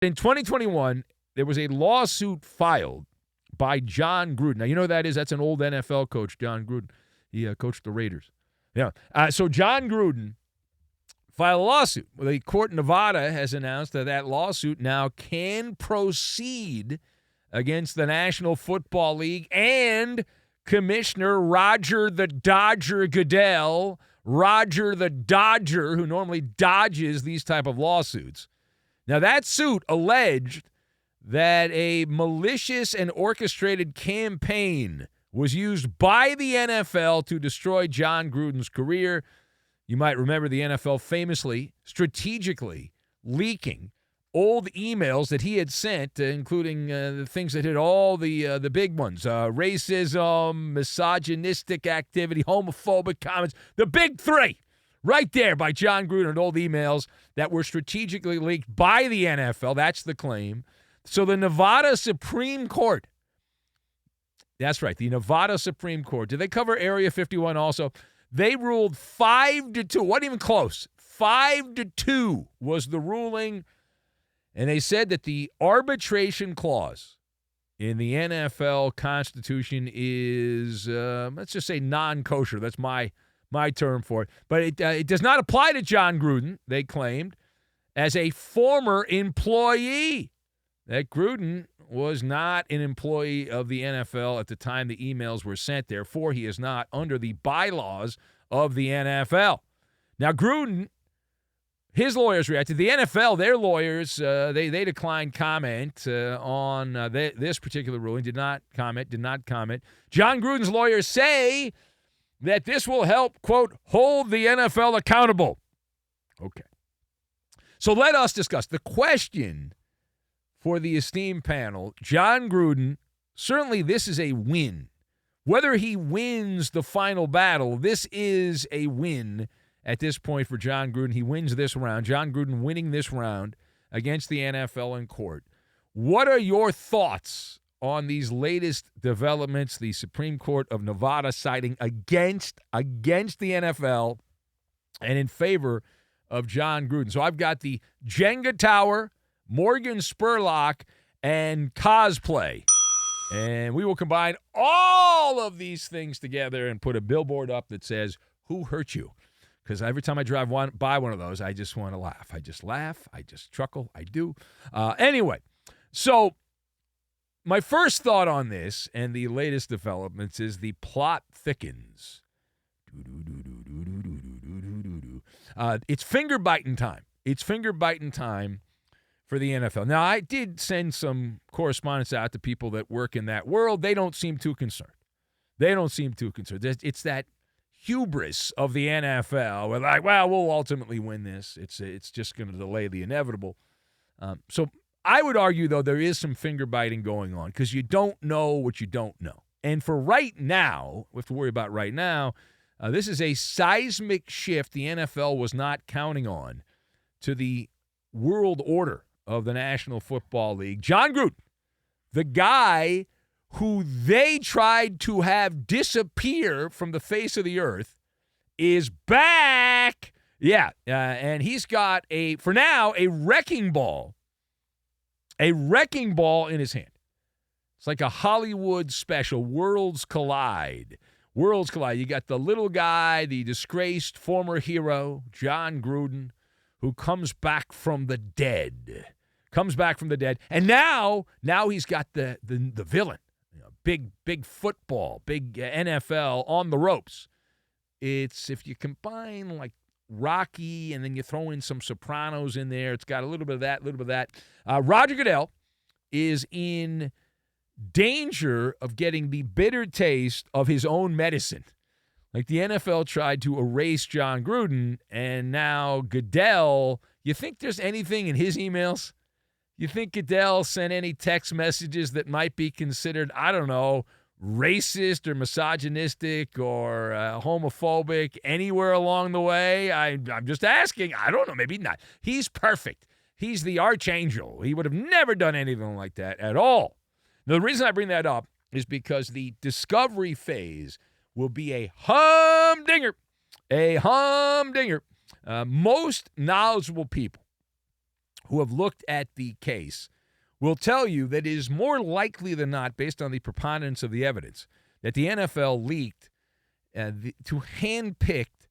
In 2021, there was a lawsuit filed by Jon Gruden. Now, you know who that is? That's an old NFL coach, Jon Gruden. He coached the Raiders. Yeah. So Jon Gruden filed a lawsuit. Well, the court in Nevada has announced that that lawsuit now can proceed against the National Football League and Commissioner Roger the Dodger Goodell, Roger the Dodger, who normally dodges these type of lawsuits. Now, that suit alleged that a malicious and orchestrated campaign was used by the NFL to destroy Jon Gruden's career. You might remember the NFL famously, strategically leaking old emails that he had sent, including the things that hit all the big ones, racism, misogynistic activity, homophobic comments, the big three, right there by Jon Gruden, old emails that were strategically leaked by the NFL. That's the claim. So the Nevada Supreme Court, that's right, the Nevada Supreme Court, did they cover Area 51 also? They ruled 5-2, wasn't even close. 5-2 was the ruling. And they said that the arbitration clause in the NFL Constitution is, let's just say, non-kosher. That's my term for it. But it does not apply to Jon Gruden, they claimed, as a former employee. That Gruden was not an employee of the NFL at the time the emails were sent. Therefore, he is not under the bylaws of the NFL. Now, Gruden, his lawyers reacted. The NFL, their lawyers, they declined comment on this particular ruling, did not comment. Jon Gruden's lawyers say that this will help, quote, hold the NFL accountable. Okay. So let us discuss the question for the esteemed panel. Jon Gruden, certainly this is a win. Whether he wins the final battle, this is a win at this point for Jon Gruden. He wins this round. Jon Gruden winning this round against the NFL in court. What are your thoughts on these latest developments? The Supreme Court of Nevada siding against the NFL and in favor of Jon Gruden. So I've got the Jenga Tower, Morgan Spurlock, and cosplay. And we will combine all of these things together and put a billboard up that says, "Who hurt you?" Because every time I drive by one of those, I just want to laugh. I just laugh. I just chuckle. I do. Anyway, so my first thought on this and the latest developments is the plot thickens. It's finger-biting time. It's finger-biting time for the NFL. Now, I did send some correspondence out to people that work in that world. They don't seem too concerned. It's that hubris of the NFL. We're like, well, we'll ultimately win this. It's just going to delay the inevitable. So I would argue, though, there is some finger-biting going on because you don't know what you don't know. And for right now, we have to worry about right now, this is a seismic shift the NFL was not counting on to the world order of the National Football League. Jon Gruden, the guy who they tried to have disappear from the face of the earth, is back. Yeah, and he's got, for now, a wrecking ball in his hand. It's like a Hollywood special, Worlds Collide. You got the little guy, the disgraced former hero, Jon Gruden, who comes back from the dead. And now he's got the villain. Big football, big NFL on the ropes. It's, if you combine like Rocky and then you throw in some Sopranos in there, it's got a little bit of that, Roger Goodell is in danger of getting the bitter taste of his own medicine. Like the NFL tried to erase Jon Gruden, and now Goodell, you think there's anything in his emails? You think Goodell sent any text messages that might be considered, I don't know, racist or misogynistic or homophobic anywhere along the way? I'm just asking. I don't know. Maybe not. He's perfect. He's the archangel. He would have never done anything like that at all. Now, the reason I bring that up is because the discovery phase will be a humdinger. Most knowledgeable people who have looked at the case will tell you that it is more likely than not, based on the preponderance of the evidence, that the NFL leaked to handpicked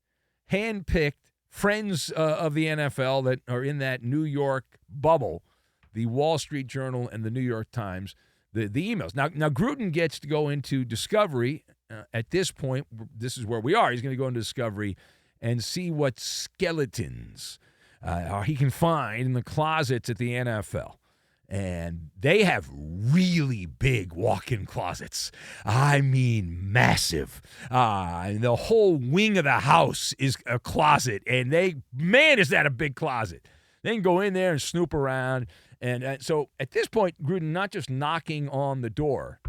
friends of the NFL that are in that New York bubble, the Wall Street Journal and the New York Times, the emails. Now Gruden gets to go into discovery. At this point, this is where we are. He's going to go into discovery and see what skeletons he can find in the closets at the NFL. And they have really big walk-in closets. I mean, massive. And the whole wing of the house is a closet. And is that a big closet. They can go in there and snoop around. And so at this point, Gruden not just knocking on the door.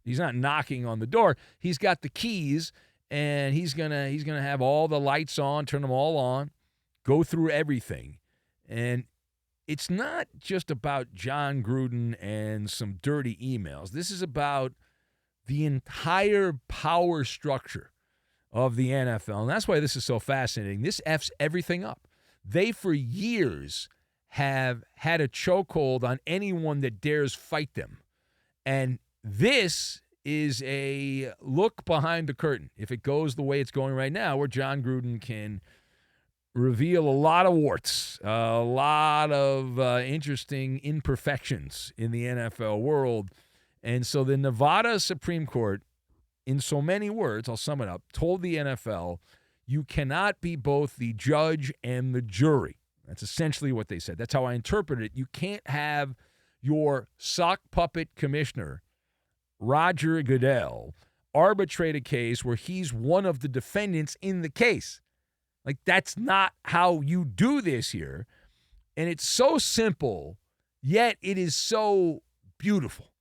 He's not knocking on the door. He's got the keys, and he's gonna have all the lights on, turn them all on, go through everything. And it's not just about Jon Gruden and some dirty emails. This is about the entire power structure of the NFL. And that's why this is so fascinating. This F's everything up. They, for years, have had a chokehold on anyone that dares fight them. And this is a look behind the curtain, if it goes the way it's going right now, where Jon Gruden can reveal a lot of warts, a lot of interesting imperfections in the NFL world. And so the Nevada Supreme Court, in so many words, I'll sum it up, told the NFL, you cannot be both the judge and the jury. That's essentially what they said. That's how I interpret it. You can't have your sock puppet commissioner, Roger Goodell, arbitrate a case where he's one of the defendants in the case. Like, that's not how you do this here. And it's so simple, yet it is so beautiful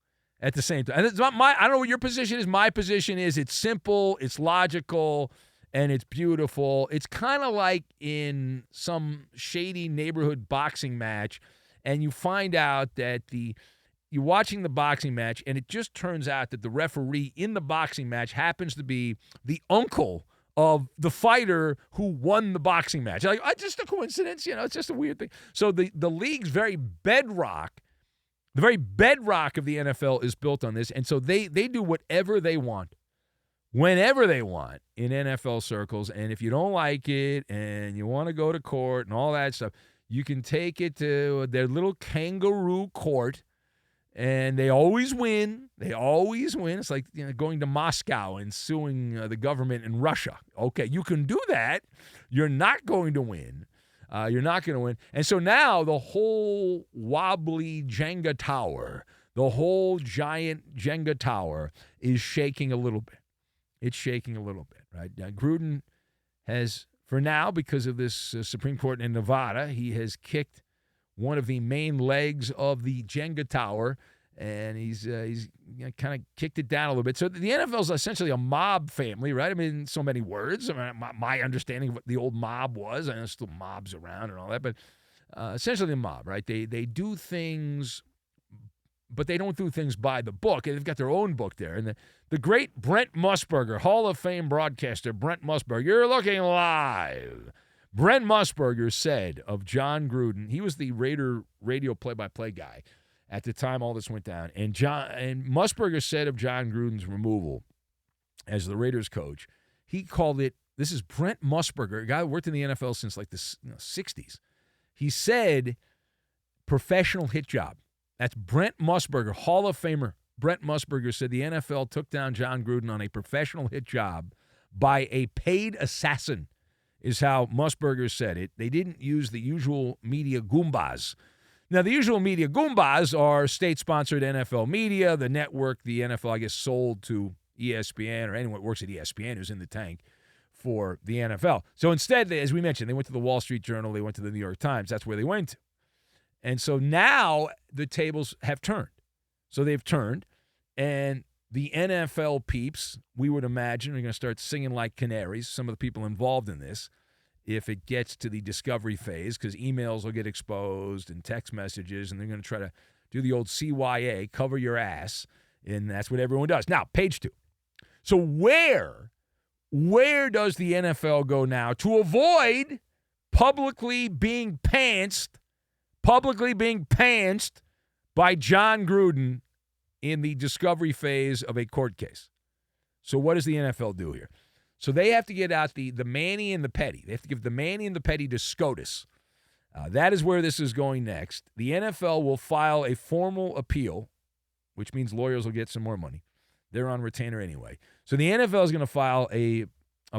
at the same time. And it's not I don't know what your position is. My position is it's simple, it's logical, and it's beautiful. It's kind of like in some shady neighborhood boxing match, and you find out that you're watching the boxing match, and it just turns out that the referee in the boxing match happens to be the uncle of the fighter who won the boxing match. Like, just a coincidence, it's just a weird thing. So the league's very bedrock, the very bedrock of the NFL is built on this, and so they do whatever they want, whenever they want in NFL circles, and if you don't like it and you want to go to court and all that stuff, you can take it to their little kangaroo court, and they always win. They always win. It's like going to Moscow and suing the government in Russia. Okay, you can do that. You're not going to win. You're not going to win. And so now the whole wobbly Jenga tower, the whole giant Jenga tower is shaking a little bit. It's shaking a little bit, right? Now, Gruden has, for now, because of this Supreme Court in Nevada, he has kicked one of the main legs of the Jenga tower, and he's kind of kicked it down a little bit. So the NFL is essentially a mob family, right? I mean, in so many words. I mean, my understanding of what the old mob was, I know there's still mobs around and all that, but essentially a mob, right? They do things, but they don't do things by the book. They've got their own book there. And the great Brent Musburger, Hall of Fame broadcaster Brent Musburger, you're looking live. Brent Musburger said of Jon Gruden, he was the Raider radio play-by-play guy at the time all this went down, and Musburger said of Jon Gruden's removal as the Raiders coach, he called it, this is Brent Musburger, a guy who worked in the NFL since like the 60s. He said, professional hit job. That's Brent Musburger, Hall of Famer. Brent Musburger said the NFL took down Jon Gruden on a professional hit job by a paid assassin, is how Musburger said it. They didn't use the usual media goombas. Now, the usual media goombas are state-sponsored NFL media, the network the NFL, I guess, sold to ESPN or anyone that works at ESPN who's in the tank for the NFL. So instead, as we mentioned, they went to the Wall Street Journal, they went to the New York Times. That's where they went to. And so now the tables have turned. So they've turned, and the NFL peeps, we would imagine, are going to start singing like canaries, some of the people involved in this, if it gets to the discovery phase, because emails will get exposed and text messages, and they're going to try to do the old CYA, cover your ass, and that's what everyone does. Now, page 2. So where does the NFL go now to avoid publicly being pantsed publicly being pantsed by Jon Gruden in the discovery phase of a court case. So what does the NFL do here? So they have to get out the Manny and the Petty. They have to give the Manny and the Petty to SCOTUS. That is where this is going next. The NFL will file a formal appeal, which means lawyers will get some more money. They're on retainer anyway. So the NFL is going to file a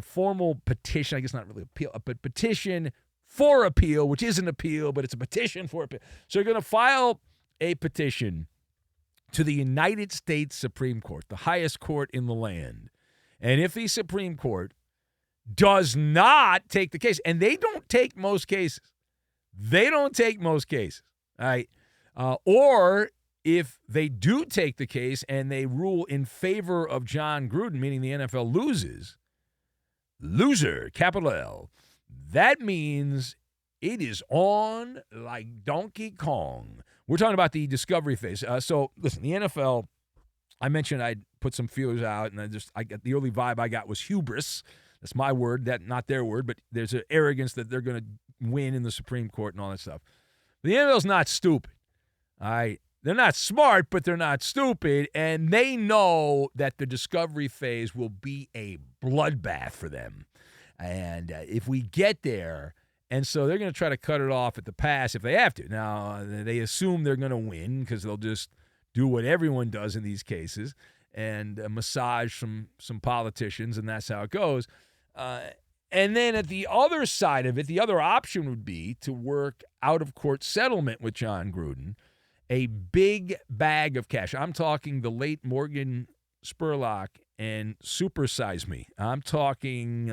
formal petition, I guess not really appeal, but petition for appeal, which is an appeal, but it's a petition for appeal. So they're going to file a petition to the United States Supreme Court, the highest court in the land. And if the Supreme Court does not take the case, and they don't take most cases, all right, or if they do take the case and they rule in favor of Jon Gruden, meaning the NFL loses, loser, capital L, that means it is on like Donkey Kong. We're talking about the discovery phase. So, listen, the NFL, I mentioned I'd put some feelers out, and I got the early vibe I got was hubris. That's my word, that not their word, but there's an arrogance that they're going to win in the Supreme Court and all that stuff. The NFL's not stupid, all right? They're not smart, but they're not stupid, and they know that the discovery phase will be a bloodbath for them. And if we get there, and so they're going to try to cut it off at the pass if they have to. Now, they assume they're going to win because they'll just do what everyone does in these cases and massage some politicians, and that's how it goes. And then at the other side of it, the other option would be to work out-of-court settlement with Jon Gruden, a big bag of cash. I'm talking the late Morgan Spurlock and Super Size Me. I'm talking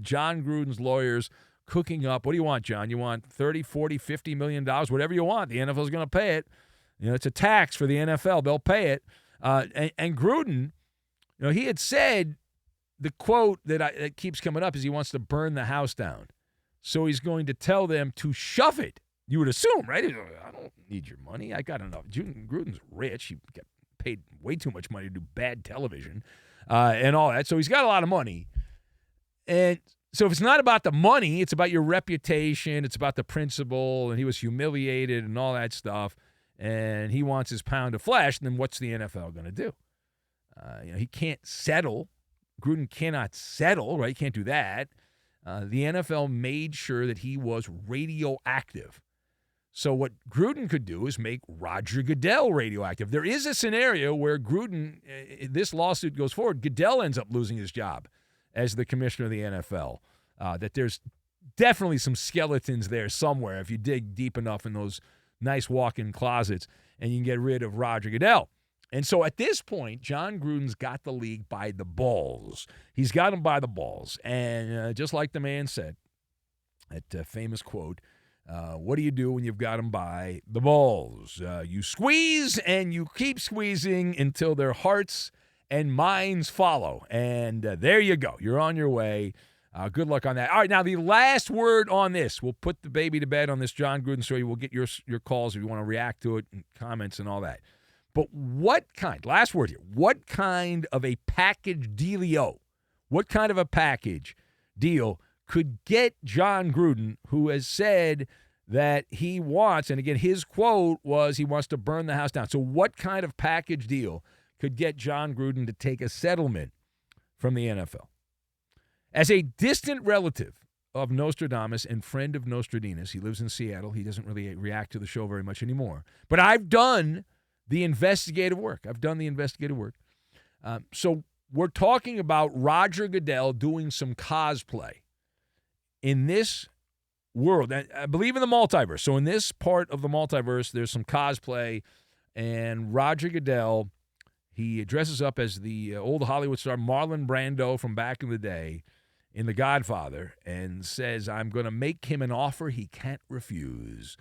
Jon Gruden's lawyers cooking up. What do you want, John? You want $30, $40, $50 million, whatever you want. The NFL's going to pay it. You know, it's a tax for the NFL. They'll pay it. And Gruden, you know, he had said, the quote that keeps coming up is he wants to burn the house down. So he's going to tell them to shove it. You would assume, right? I don't need your money. I got enough. Gruden's rich. He got paid way too much money to do bad television and all that. So he's got a lot of money. And so if it's not about the money, it's about your reputation. It's about the principle. And he was humiliated and all that stuff. And he wants his pound of flesh. And then what's the NFL going to do? He can't settle. Gruden cannot settle, right? He can't do that. The NFL made sure that he was radioactive. So what Gruden could do is make Roger Goodell radioactive. There is a scenario where Gruden, this lawsuit goes forward, Goodell ends up losing his job as the commissioner of the NFL. That there's definitely some skeletons there somewhere if you dig deep enough in those nice walk-in closets, and you can get rid of Roger Goodell. And so at this point, Jon Gruden's got the league by the balls. He's got them by the balls. And just like the man said, that famous quote, what do you do when you've got them by the balls? You squeeze and you keep squeezing until their hearts and minds follow. And there you go. You're on your way. Good luck on that. All right, now the last word on this. We'll put the baby to bed on this Jon Gruden story. We'll get your calls if you want to react to it and comments and all that. But last word here, what kind of a package dealio, what kind of a package deal could get Jon Gruden, who has said that he wants, and again, his quote was he wants to burn the house down. So what kind of package deal could get Jon Gruden to take a settlement from the NFL? As a distant relative of Nostradamus and friend of Nostradamus, he lives in Seattle. He doesn't really react to the show very much anymore. But I've done the investigative work. So we're talking about Roger Goodell doing some cosplay in this world. I believe in the multiverse. So in this part of the multiverse, there's some cosplay, and Roger Goodell, he dresses up as the old Hollywood star Marlon Brando from back in the day in The Godfather and says, I'm going to make him an offer he can't refuse.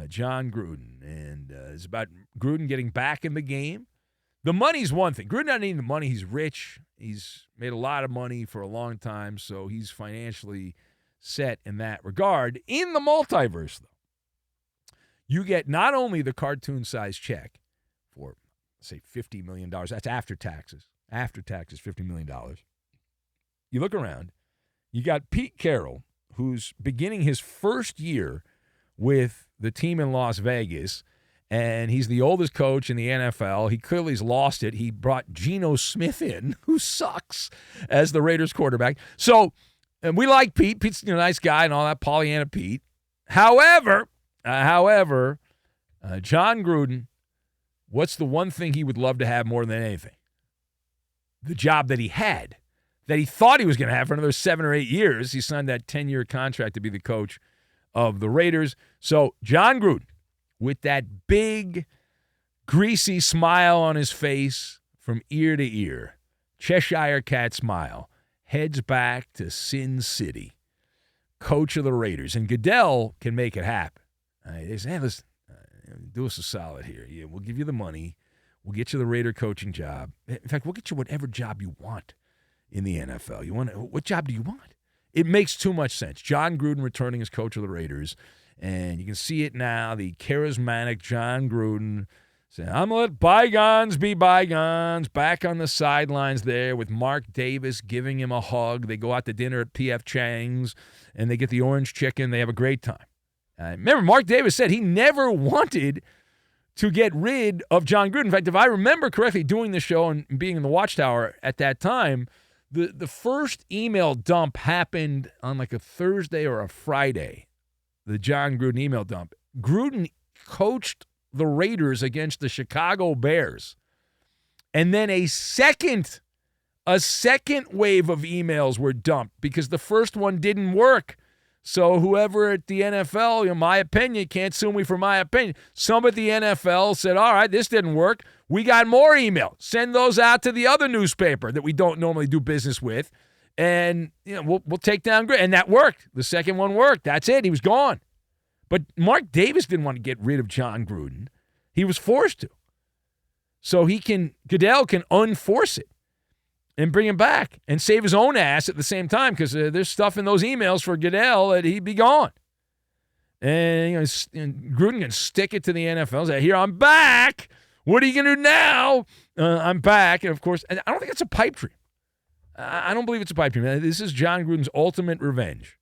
Jon Gruden, and it's about Gruden getting back in the game. The money's one thing. Gruden doesn't need the money. He's rich. He's made a lot of money for a long time, so he's financially set in that regard. In the multiverse, though, you get not only the cartoon-sized check for, say, $50 million. That's after taxes. After taxes, $50 million. You look around. You got Pete Carroll, who's beginning his first year with the team in Las Vegas, and he's the oldest coach in the NFL. He clearly has lost it. He brought Geno Smith in, who sucks, as the Raiders quarterback. So, and we like Pete. Pete's a nice guy and all that, Pollyanna Pete. However, Jon Gruden, what's the one thing he would love to have more than anything? The job that he had, that he thought he was going to have for another 7 or 8 years. He signed that 10-year contract to be the coach of the Raiders. So Jon Gruden, with that big, greasy smile on his face from ear to ear, Cheshire Cat smile, heads back to Sin City, coach of the Raiders. And Goodell can make it happen. He says, hey, listen, do us a solid here. Yeah, we'll give you the money. We'll get you the Raider coaching job. In fact, we'll get you whatever job you want in the NFL. What job do you want? It makes too much sense. Jon Gruden returning as coach of the Raiders, and you can see it now, the charismatic Jon Gruden saying, I'm going to let bygones be bygones, back on the sidelines there with Mark Davis giving him a hug. They go out to dinner at P.F. Chang's, and they get the orange chicken. They have a great time. Remember, Mark Davis said he never wanted to get rid of Jon Gruden. In fact, if I remember correctly, doing the show and being in the Watchtower at that time, the first email dump happened on like a Thursday or a Friday, the Jon Gruden email dump. Gruden coached the Raiders against the Chicago Bears. And then a second wave of emails were dumped because the first one didn't work. So whoever at the NFL, my opinion, can't sue me for my opinion. Some at the NFL said, all right, this didn't work. We got more email. Send those out to the other newspaper that we don't normally do business with. And we'll take down Gruden. And that worked. The second one worked. That's it. He was gone. But Mark Davis didn't want to get rid of Jon Gruden. He was forced to. So Goodell can unforce it and bring him back and save his own ass at the same time because there's stuff in those emails for Goodell that he'd be gone. And, Gruden can stick it to the NFL. Say, here, I'm back. What are you going to do now? I'm back. And, of course, I don't think it's a pipe dream. I don't believe it's a pipe dream. This is Jon Gruden's ultimate revenge.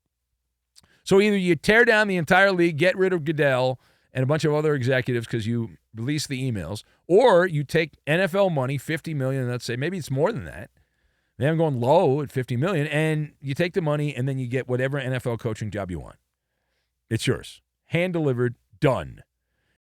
So either you tear down the entire league, get rid of Goodell and a bunch of other executives because you release the emails, or you take NFL money, $50 million, let's say, maybe it's more than that. Maybe I'm going low at $50 million, and you take the money, and then you get whatever NFL coaching job you want. It's yours. Hand-delivered, done.